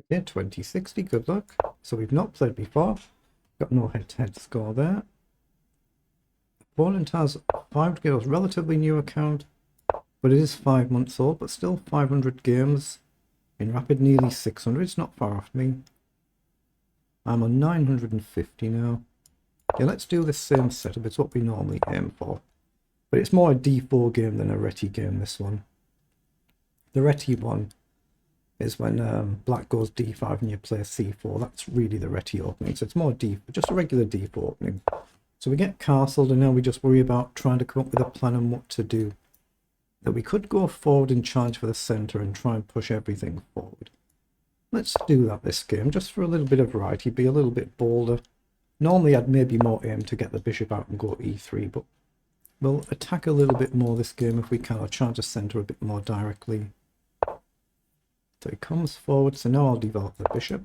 Okay, 2060, good luck. So we've not played before. Got no head-to-head score there. Opponent has 5 games, relatively new account, but it is 5 months old, but still 500 games. In Rapid, nearly 600. It's not far off me. I'm on 950 now. Yeah, let's do the same setup. It's what we normally aim for. But it's more a d4 game than a reti game, this one. The reti one is when black goes d5 and you play c4. That's really the reti opening. So it's more just a regular d4 opening. So we get castled and now we just worry about trying to come up with a plan on what to do. That we could go forward and challenge for the centre and try and push everything forward. Let's do that this game, just for a little bit of variety, be a little bit bolder. Normally I'd maybe more aim to get the bishop out and go e3, but we'll attack a little bit more this game if we can, or try to centre a bit more directly. So he comes forward, so now I'll develop the bishop.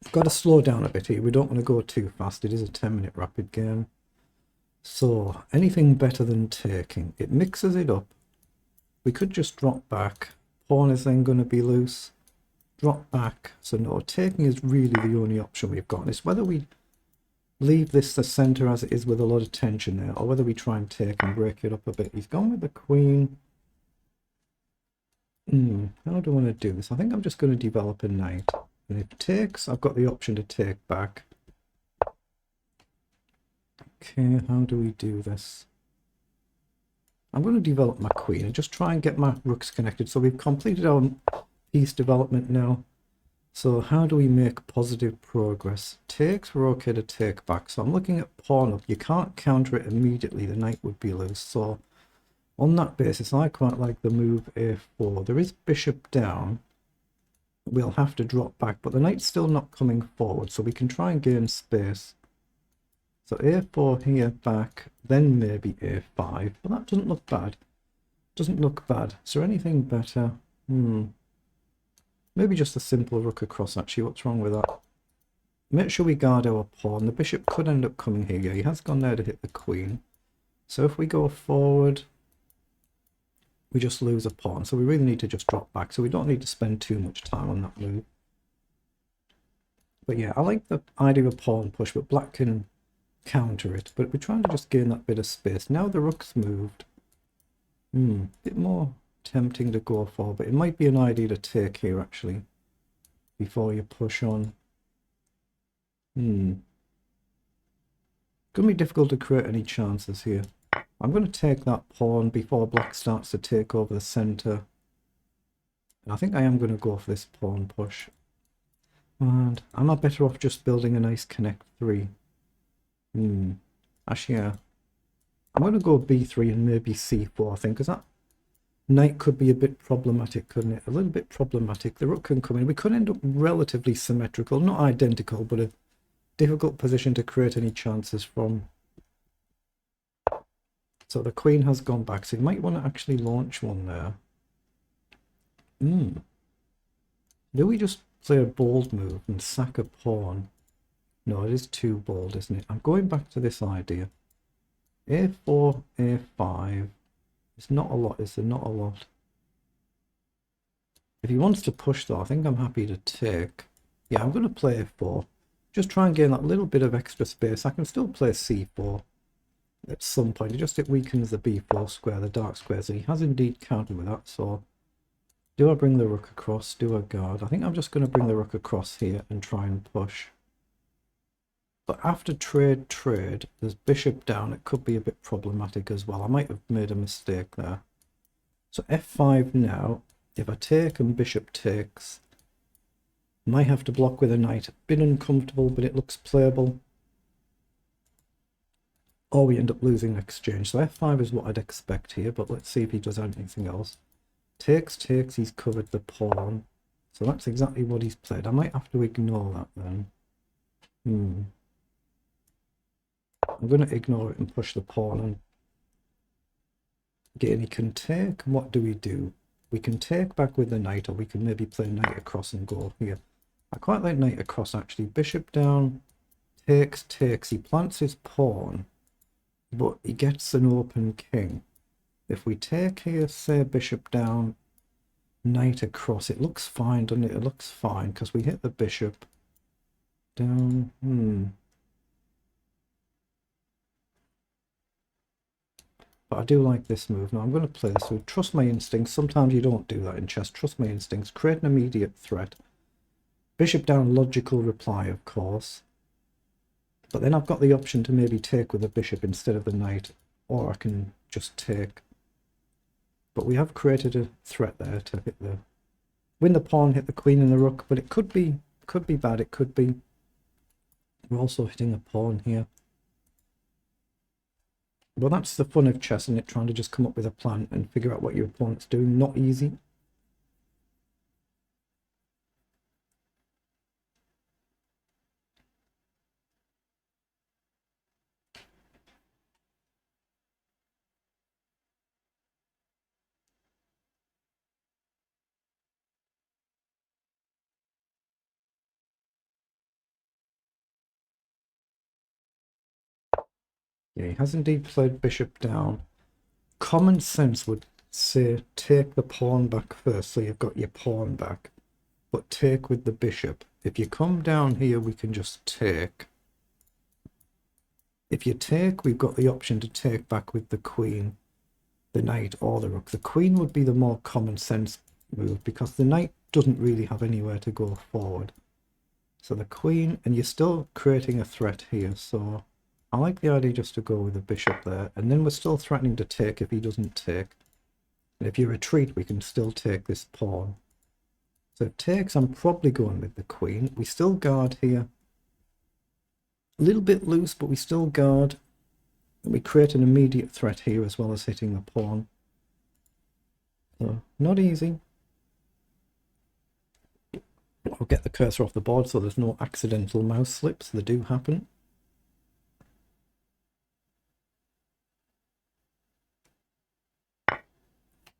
I've got to slow down a bit here, we don't want to go too fast, it is a 10-minute rapid game. So, anything better than taking? It mixes it up. We could just drop back. Pawn is then going to be loose. Drop back. So no, taking is really the only option we've got. And it's whether we leave this the centre as it is with a lot of tension there, or whether we try and take and break it up a bit. He's gone with the queen. How do I want to do this? I think I'm just going to develop a knight. And if it takes, I've got the option to take back. Okay, how do we do this? I'm going to develop my queen and just try and get my rooks connected. So we've completed our piece development now. So how do we make positive progress? Takes, we're okay to take back. So I'm looking at pawn up. You can't counter it immediately. The knight would be loose. So on that basis, I quite like the move a4. There is bishop down. We'll have to drop back, but the knight's still not coming forward. So we can try and gain space. So a4 here back, then maybe a5. But that doesn't look bad. Doesn't look bad. Is there anything better? Maybe just a simple rook across, actually. What's wrong with that? Make sure we guard our pawn. The bishop could end up coming here. Yeah, he has gone there to hit the queen. So if we go forward, we just lose a pawn. So we really need to just drop back. So we don't need to spend too much time on that move. But yeah, I like the idea of a pawn push, but black can counter it, but we're trying to just gain that bit of space. Now the rook's moved. Bit more tempting to go for, but it might be an idea to take here actually before you push on. Gonna be difficult to create any chances here. I'm going to take that pawn before black starts to take over the center, and I think I am going to go for this pawn push. And am I better off just building a nice connect 3? Actually, yeah. I'm going to go b3 and maybe c4, I think, because that knight could be a bit problematic, couldn't it? A little bit problematic. The rook can come in. We could end up relatively symmetrical, not identical, but a difficult position to create any chances from. So the queen has gone back, so you might want to actually launch one there. Do we just play a bold move and sack a pawn? No, it is too bold, isn't it? I'm going back to this idea. a4, a5. It's not a lot, is there? Not a lot. If he wants to push, though, I think I'm happy to take. Yeah, I'm going to play a4. Just try and gain that little bit of extra space. I can still play c4 at some point. It weakens the b4 square, the dark square. So he has indeed countered with that. So do I bring the rook across? Do I guard? I think I'm just going to bring the rook across here and try and push. But after trade, there's bishop down. It could be a bit problematic as well. I might have made a mistake there. So f5 now. If I take and bishop takes, might have to block with a knight. A bit uncomfortable, but it looks playable. Or we end up losing the exchange. So f5 is what I'd expect here, but let's see if he does anything else. Takes, he's covered the pawn. So that's exactly what he's played. I might have to ignore that then. I'm going to ignore it and push the pawn and again he can take. And what do? We can take back with the knight, or we can maybe play knight across and go here. I quite like knight across actually. Bishop down, takes. He plants his pawn, but he gets an open king. If we take here, say bishop down, knight across. It looks fine, doesn't it? It looks fine because we hit the bishop down. But I do like this move. Now I'm going to play this with trust my instincts. Sometimes you don't do that in chess. Trust my instincts. Create an immediate threat. Bishop down, logical reply, of course. But then I've got the option to maybe take with the bishop instead of the knight. Or I can just take. But we have created a threat there to hit the... win the pawn, hit the queen and the rook. But it could be bad. It could be... we're also hitting a pawn here. Well, that's the fun of chess, isn't it? Trying to just come up with a plan and figure out what your opponent's doing. Not easy. Yeah, he has indeed played bishop down. Common sense would say take the pawn back first, so you've got your pawn back. But take with the bishop. If you come down here, we can just take. If you take, we've got the option to take back with the queen, the knight, or the rook. The queen would be the more common sense move, because the knight doesn't really have anywhere to go forward. So the queen, and you're still creating a threat here, so... I like the idea just to go with the bishop there, and then we're still threatening to take if he doesn't take. And if you retreat, we can still take this pawn. So if takes, I'm probably going with the queen. We still guard here. A little bit loose, but we still guard. And we create an immediate threat here as well as hitting the pawn. So, not easy. I'll get the cursor off the board so there's no accidental mouse slips. They do happen.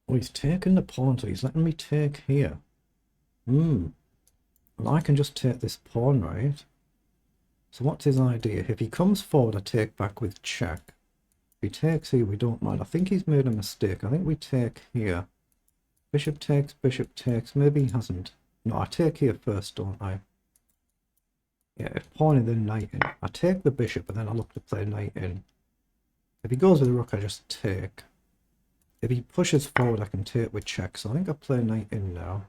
Oh, he's taken the pawn, so he's letting me take here. Well, I can just take this pawn, right? So what's his idea? If he comes forward, I take back with check. If he takes here, we don't mind. I think he's made a mistake. I think we take here. Bishop takes, maybe he hasn't. No, I take here first, don't I? Yeah, if pawn and then knight in. I take the bishop and then I look to play knight in. If he goes with the rook, I just take. If he pushes forward, I can take with check. So I think I play knight in now.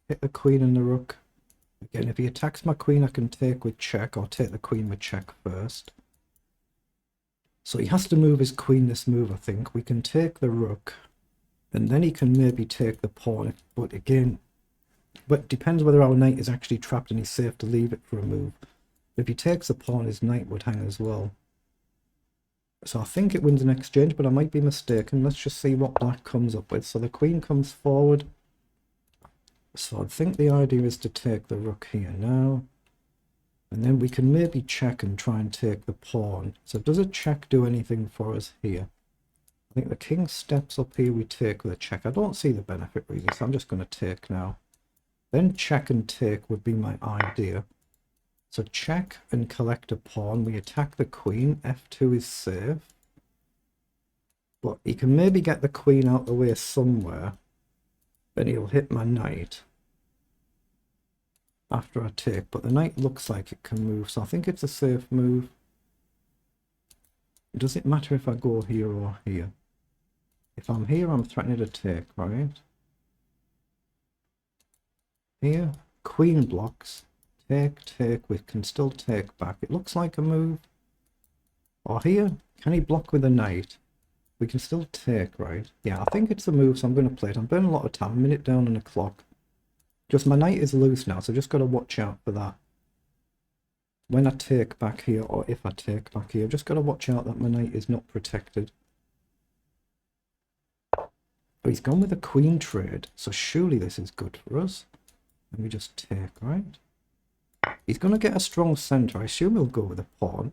Hit the queen and the rook. Again, if he attacks my queen, I can take with check, or take the queen with check first. So he has to move his queen this move, I think. We can take the rook, and then he can maybe take the pawn. But again, it depends whether our knight is actually trapped and he's safe to leave it for a move. If he takes the pawn, his knight would hang as well. So I think it wins an exchange, but I might be mistaken. Let's just see what black comes up with. So the queen comes forward. So I think the idea is to take the rook here now. And then we can maybe check and try and take the pawn. So does a check do anything for us here? I think the king steps up here, we take with a check. I don't see the benefit really, so I'm just going to take now. Then check and take would be my idea. So check and collect a pawn. We attack the queen. F2 is safe. But he can maybe get the queen out the way somewhere. Then he'll hit my knight after I take. But the knight looks like it can move. So I think it's a safe move. Does it matter if I go here or here? If I'm here, I'm threatening to take, right? Here, queen blocks. Take, we can still take back. It looks like a move. Or here, can he block with a knight? We can still take, right? Yeah, I think it's a move, so I'm going to play it. I'm burning a lot of time, a minute down on the clock. Just my knight is loose now, so just got to watch out for that. When I take back here, or if I take back here, just got to watch out that my knight is not protected. But he's gone with a queen trade, so surely this is good for us. Let me just take, right? He's going to get a strong centre. I assume he'll go with a pawn.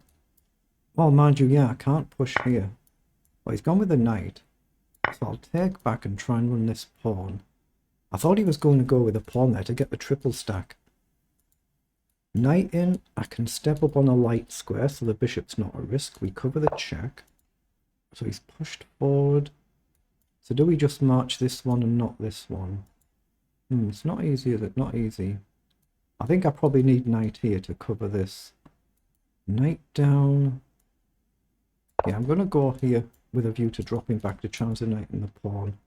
Well, mind you, yeah, I can't push here. Well, he's gone with a knight. So I'll take back and try and run this pawn. I thought he was going to go with a pawn there to get the triple stack. Knight in. I can step up on a light square, so the bishop's not a risk. We cover the check. So he's pushed forward. So do we just march this one and not this one? It's not easy, is it? Not easy. I think I probably need knight here to cover this. Knight down. Yeah, I'm going to go here with a view to dropping back to challenge the knight and the pawn.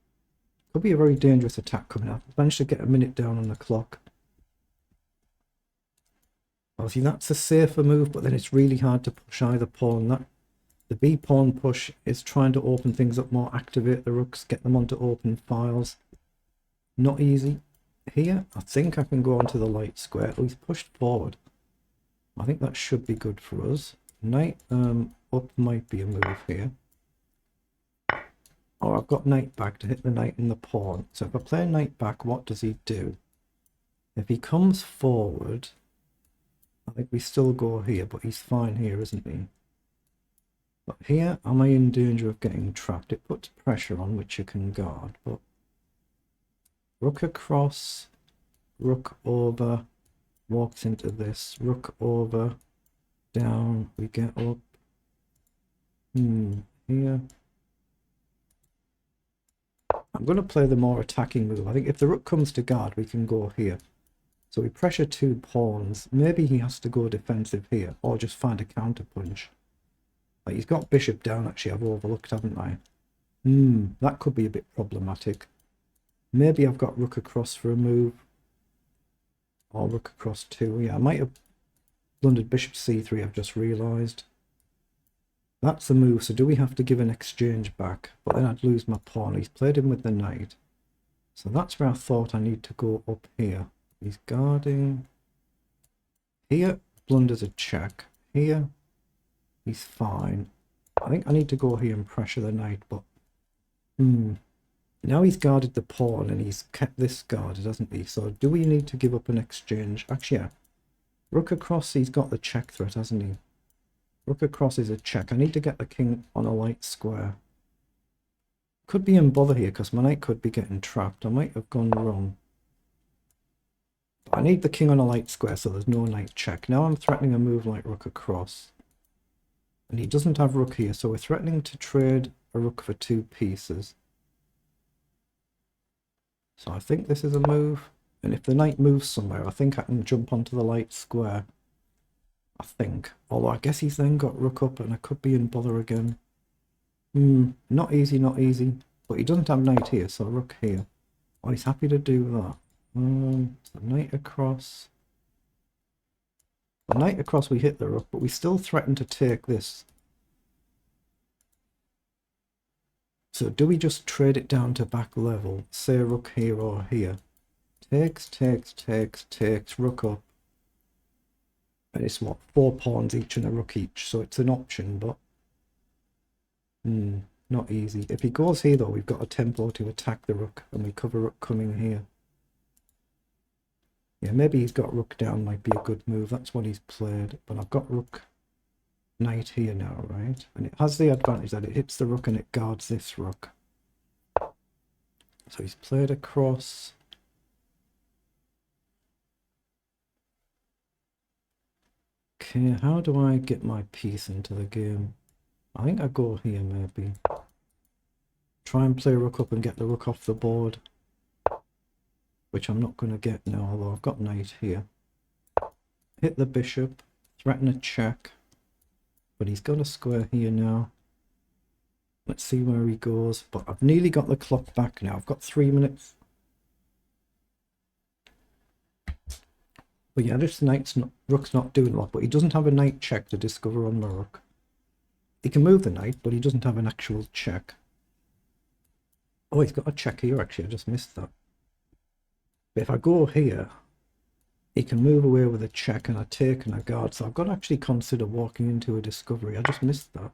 Could be a very dangerous attack coming up. I've managed to get a minute down on the clock. Obviously, that's a safer move, but then it's really hard to push either pawn. The B pawn push is trying to open things up more, activate the rooks, get them onto open files. Not easy. Here, I think I can go onto the light square. Oh, he's pushed forward. I think that should be good for us. Knight up might be a move here. Oh, I've got knight back to hit the knight and the pawn. So if I play knight back, what does he do? If he comes forward, I think we still go here, but he's fine here, isn't he? But here, am I in danger of getting trapped? It puts pressure on which you can guard, but rook across, rook over, walks into this, rook over, down, we get up. Here. I'm going to play the more attacking move. I think if the rook comes to guard, we can go here. So we pressure two pawns. Maybe he has to go defensive here, or just find a counter punch. Like he's got bishop down, actually, I've overlooked, haven't I? That could be a bit problematic. Maybe I've got rook across for a move. Or rook across two. Yeah, I might have blundered bishop c3, I've just realised. That's the move, so do we have to give an exchange back? But then I'd lose my pawn. He's played him with the knight. So that's where I thought I need to go up here. He's guarding. Here, blunders a check. Here, he's fine. I think I need to go here and pressure the knight, but... Now he's guarded the pawn and he's kept this guarded, hasn't he? So do we need to give up an exchange? Actually, yeah. Rook across, he's got the check threat, hasn't he? Rook across is a check. I need to get the king on a light square. Could be in bother here because my knight could be getting trapped. I might have gone wrong. But I need the king on a light square so there's no knight check. Now I'm threatening a move like rook across. And he doesn't have rook here, so we're threatening to trade a rook for two pieces. So I think this is a move. And if the knight moves somewhere, I think I can jump onto the light square. I think. Although I guess he's then got rook up and I could be in bother again. Not easy, not easy. But he doesn't have knight here, so rook here. Oh, he's happy to do that. So knight across. The knight across we hit the rook, but we still threaten to take this. So do we just trade it down to back level? Say rook here or here. Takes, takes, takes, takes, rook up. And it's what, 4 pawns each and a rook each, so it's an option, but not easy. If he goes here though, we've got a tempo to attack the rook, and we cover rook coming here. Yeah, maybe he's got rook down, might be a good move. That's what he's played, but I've got rook knight here now, right? And it has the advantage that it hits the rook and it guards this rook. So he's played across. Okay, how do I get my piece into the game? I think I go here maybe. Try and play rook up and get the rook off the board. Which I'm not going to get now, although I've got knight here. Hit the bishop, threaten a check. But he's got a square here now. Let's see where he goes. But I've nearly got the clock back now. I've got 3 minutes. But yeah, this rook's not doing a lot, but he doesn't have a knight check to discover on the rook. He can move the knight, but he doesn't have an actual check. Oh, he's got a check here, actually. I just missed that. But if I go here, he can move away with a check and a take and a guard. So I've got to actually consider walking into a discovery. I just missed that.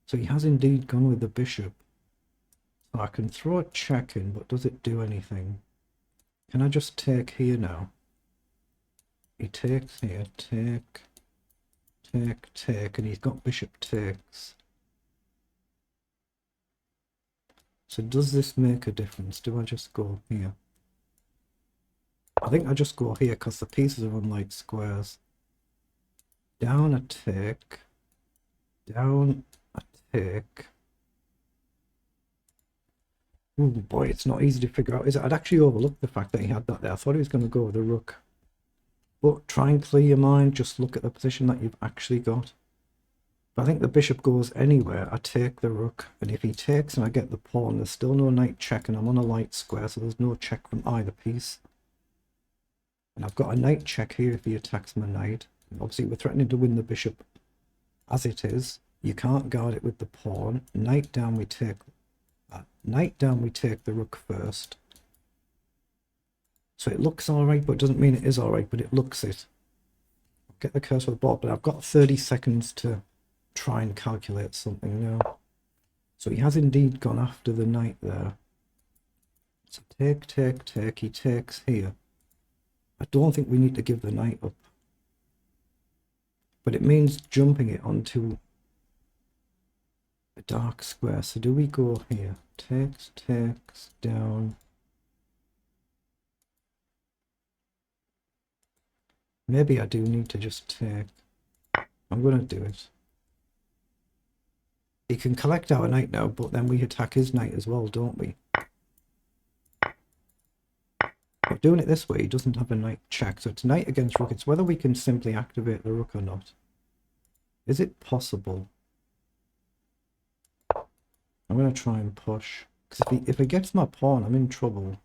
So he has indeed gone with the bishop. So I can throw a check in, but does it do anything? Can I just take here now? He takes here, take, take, take, and he's got bishop takes. So does this make a difference? Do I just go here? I think I just go here because the pieces are on light squares. Down a take, down a take. Oh boy, it's not easy to figure out, is it? I'd actually overlooked the fact that he had that there. I thought he was going to go with the rook. But try and clear your mind, just look at the position that you've actually got. If I think the bishop goes anywhere, I take the rook, and if he takes and I get the pawn, there's still no knight check, and I'm on a light square, so there's no check from either piece. And I've got a knight check here if he attacks my knight. And obviously we're threatening to win the bishop as it is. You can't guard it with the pawn. Knight down, we take the rook first. So it looks alright, but it doesn't mean it is alright, but it looks it. I'll get the cursor of the board, but I've got 30 seconds to try and calculate something now. So he has indeed gone after the knight there. So take, he takes here. I don't think we need to give the knight up. But it means jumping it onto a dark square. So do we go here? Takes, down. Maybe I do need to just take. I'm going to do it. He can collect our knight now, but then we attack his knight as well, don't we? But doing it this way, he doesn't have a knight check. So it's knight against rook. It's whether we can simply activate the rook or not. Is it possible? I'm going to try and push. Because if he gets my pawn, I'm in trouble.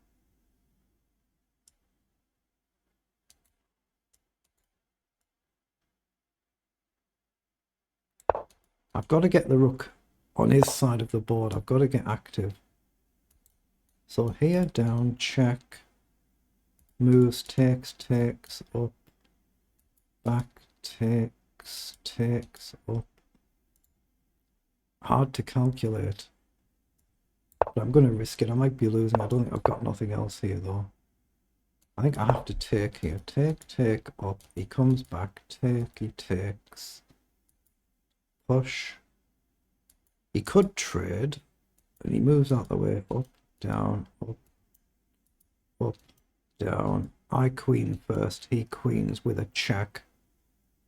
I've got to get the rook on his side of the board. I've got to get active. So here, down, check. Moves, takes, up. Back, takes, up. Hard to calculate. But I'm going to risk it. I might be losing. I don't think I've got nothing else here, though. I think I have to take here. Take, up. He comes back. Take, he takes. Push. He could trade, and he moves out the way. Up, down, down. I queen first. He queens with a check.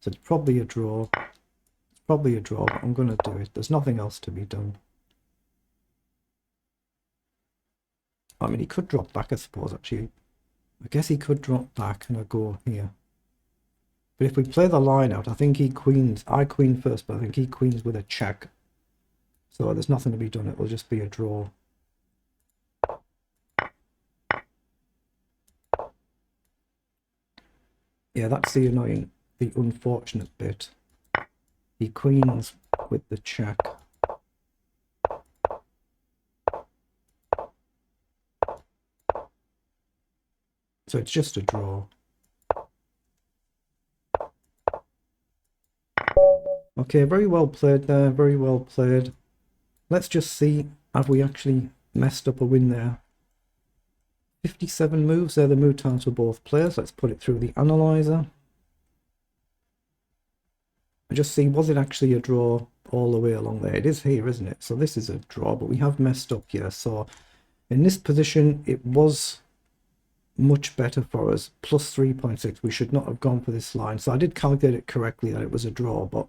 So it's probably a draw. It's probably a draw, but I'm going to do it. There's nothing else to be done. I mean, he could drop back, I suppose, actually. I guess he could drop back and I go here. But if we play the line out, I think he queens. I queen first, but I think he queens with a check. So there's nothing to be done. It will just be a draw. Yeah, that's the unfortunate bit. He queens with the check. So it's just a draw. Okay, very well played there, very well played. Let's just see, have we actually messed up a win there? 57 moves, they're the move times for both players. Let's put it through the analyzer. And just see, was it actually a draw all the way along there? It is here, isn't it? So this is a draw, but we have messed up here. So in this position, it was much better for us, plus 3.6. We should not have gone for this line. So I did calculate it correctly that it was a draw, but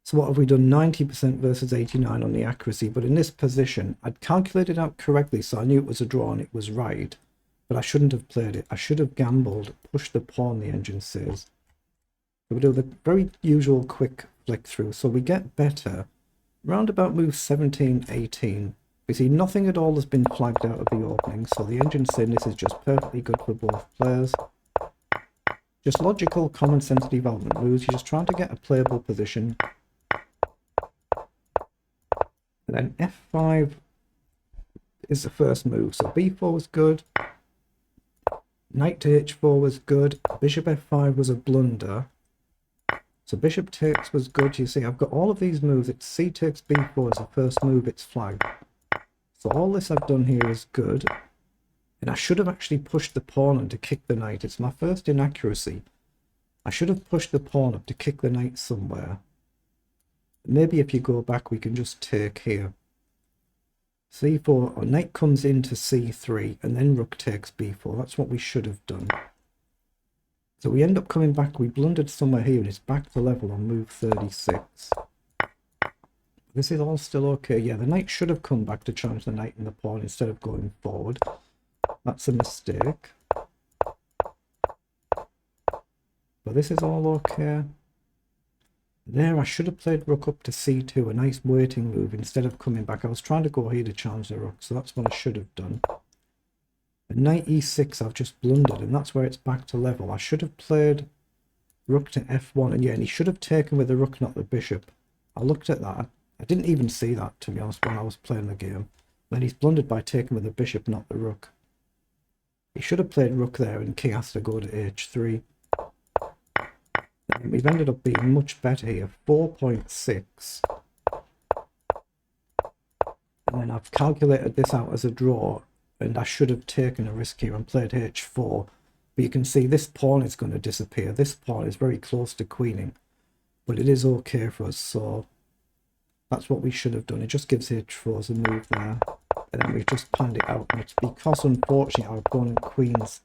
so what have we done? 90% versus 89 on the accuracy. But in this position, I'd calculated out correctly, so I knew it was a draw and it was right. But I shouldn't have played it. I should have gambled, pushed the pawn, the engine says. So we do the very usual quick flick through. So we get better round about move 17, 18. We see nothing at all has been flagged out of the opening. So the engine saying this is just perfectly good for both players. Just logical, common sense development moves. You're just trying to get a playable position. And then f5 is the first move. So b4 was good. Knight to h4 was good. Bishop f5 was a blunder. So bishop takes was good. You see, I've got all of these moves. It's c takes b4 is the first move. It's flagged. So all this I've done here is good. And I should have actually pushed the pawn on to kick the knight. It's my first inaccuracy. I should have pushed the pawn up to kick the knight somewhere. Maybe if you go back, we can just take here. c4, or knight comes into c3, and then rook takes b4. That's what we should have done. So we end up coming back. We blundered somewhere here, and it's back to level on move 36. This is all still okay. Yeah, the knight should have come back to challenge the knight and the pawn instead of going forward. That's a mistake. But this is all okay. There, I should have played rook up to c2, a nice waiting move, instead of coming back. I was trying to go here to challenge the rook, so that's what I should have done. At knight e6, I've just blundered, and that's where it's back to level. I should have played rook to f1, and yeah, and he should have taken with the rook, not the bishop. I looked at that. I didn't even see that, to be honest, when I was playing the game. Then he's blundered by taking with the bishop, not the rook. He should have played rook there, and king has to go to h3. And we've ended up being much better here, 4.6. And then I've calculated this out as a draw, and I should have taken a risk here and played h4. But you can see this pawn is going to disappear. This pawn is very close to queening, but it is okay for us, so that's what we should have done. It just gives h4 as a move there, and then we've just planned it out. And it's because, unfortunately, our opponent queens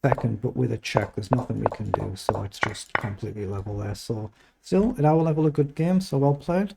second, but with a check, there's nothing we can do, so it's just completely level there. So still, at our level, a good game, so well played.